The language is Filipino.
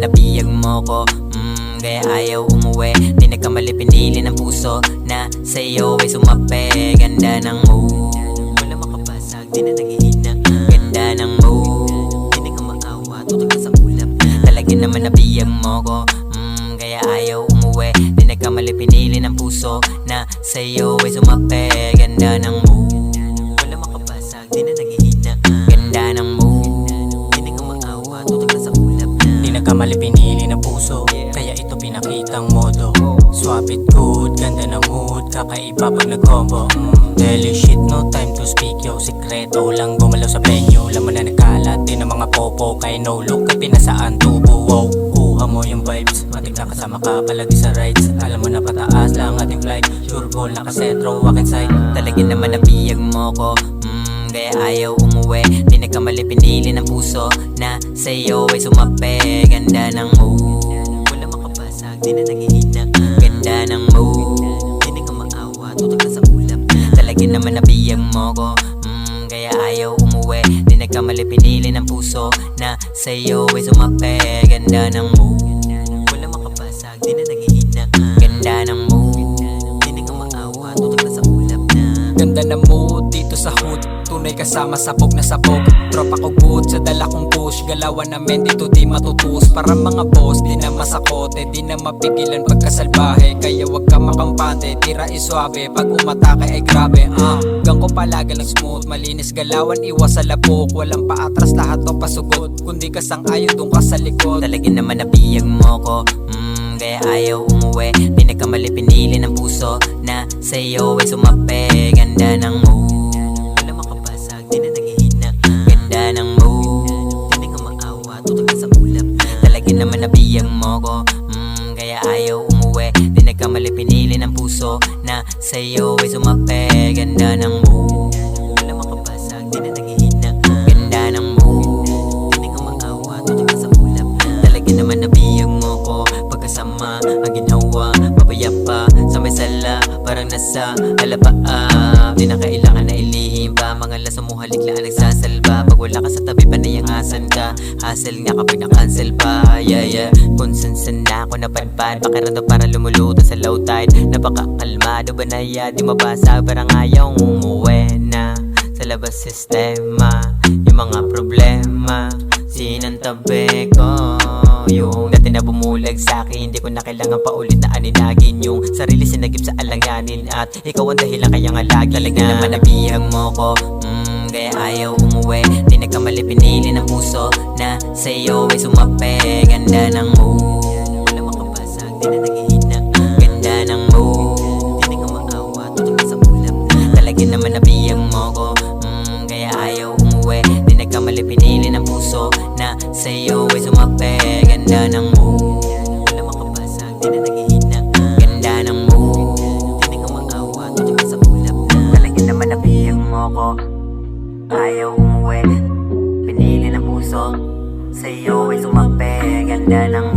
naman nabiyag mo ko, kaya ayaw umuwi. Di nagkamali, pinili ng puso na sa'yo ay sumape. Ganda ng mood, wala makabasag, di na naghihina. Ganda ng mood, di na ka maawa, tutok ka sa ulap. Talaga naman nabiyag mo ko, kaya ayaw umuwi. Di nagkamali, pinili ng puso na sa'yo ay sumape. Ganda ng mood, wala makabasag, di na naghihina. Ganda ng mood, di na ka maawa, tutok ka sa ulap. Di nagkamali, pinili ng puso, kaya ito pinakitang modo. Swap it good, ganda ng mood, kakaiba pag nag-combo. Daily shit, no time to speak, yo. Sikreto lang gumalaw sa venue. Laman na nagkalat din ng mga popo, kaya no look ay pinasaan tubo. Wow, kuha mo yung vibes, matik na kasama ka palagi sa rides. Alam mo na pataas lang ating flight, sure ball nakasentro, walk inside. Talaga naman nabiyag mo ko, kaya ayaw umuwi. Di nagkamali, pinili ng puso na sa'yo ay sumape. Ganda ng mood, wala makabasag, di na naghihina. Ganda ng mood, di na ka maawa, tutok ka sa ulap. Talaga naman nabiyag mo ko, kaya ayaw umuwi. Di nagkamali, pinili ng puso na sa'yo ay sumape. Ganda ng mood, wala makabasag, di na naghihina. Ganda ng mood, di na ka maawa, tutok ka sa ulap na. Ganda ng mood dito sa hood, tunay kasama sabog na sabog. Tropa ko good sa dala kong push, galawan namin dito di matutus. Para mga boss, di na masakote, di na mapigilan pagkasalbahe. Kaya wag ka makampante, tira iswabe, pag umatake ay grabe. Gang ko palagi lang smooth, malinis galawan, iwas sa labok. Walang paatras, lahat to pasugot, kundi ka sang-ayon dun ka sa likod. Talaga naman nabiyag mo ko, kaya ayaw umuwi. Di nagkamali, pinili ng puso na sa'yo ay sumape. Ganda ng mood, wala makabasag, di na naghihina. Ganda ng mood, di na ka maawa, tutok ka sa ulap. Talaga naman nabiyag mo ko, kaya ayaw umuwi. Di nagkamali, pinili ng puso na sa'yo ay sumape. Ganda ng mood, wala makabasag, di na naghihina. Ganda ng mood, di na ka maawa, tutok ka sa ulap. Talaga naman nabiyag mo ko, pagkasama ang ginawa, papayapa sa may sala, parang nasa alapaa. Di na kailangan na ilihim pa, mga laso mo haliklaan nagsasalba. Pag wala ka sa tabi, panay ang asan ka, hassle nga kapag na-cancel pa. Yeah, kung san na ako napadpad, pakiramdam para lumulutang sa low tide. Napakakalmado ba na di mabasa, parang ayaw umuwi na. Sa labas sistema, yung mga problema, sinantabi ko. Yung dati na bumulag sa'kin, hindi ko na kailangan pa ulit na aninagin. Yung sarili sinagip sa alanganin, at ikaw ang dahilan kaya nga lagi talaga na naman nabiyag mo ko, kaya ayaw umuwi. Di nagkamali, pinili ng puso na sa'yo ay sumape. Ganda ng mood, wala makabasag, di na naghihina. Ganda ng mood, di na ka maawa, tutok ka sa ulap. Talaga naman nabiyag mo ko, kaya ayaw umuwi. Di nagkamali, pinili ng puso na sa'yo ay sumape. Ganda ng mood, wala makabasag, di na naghihina. Ganda ng mood, di na ka maawa, tutok ka sa ulap. Talaga naman nabiyag mo ko, ayaw umuwi. Pinili ng puso, sa'yo ay sumape. Ganda ng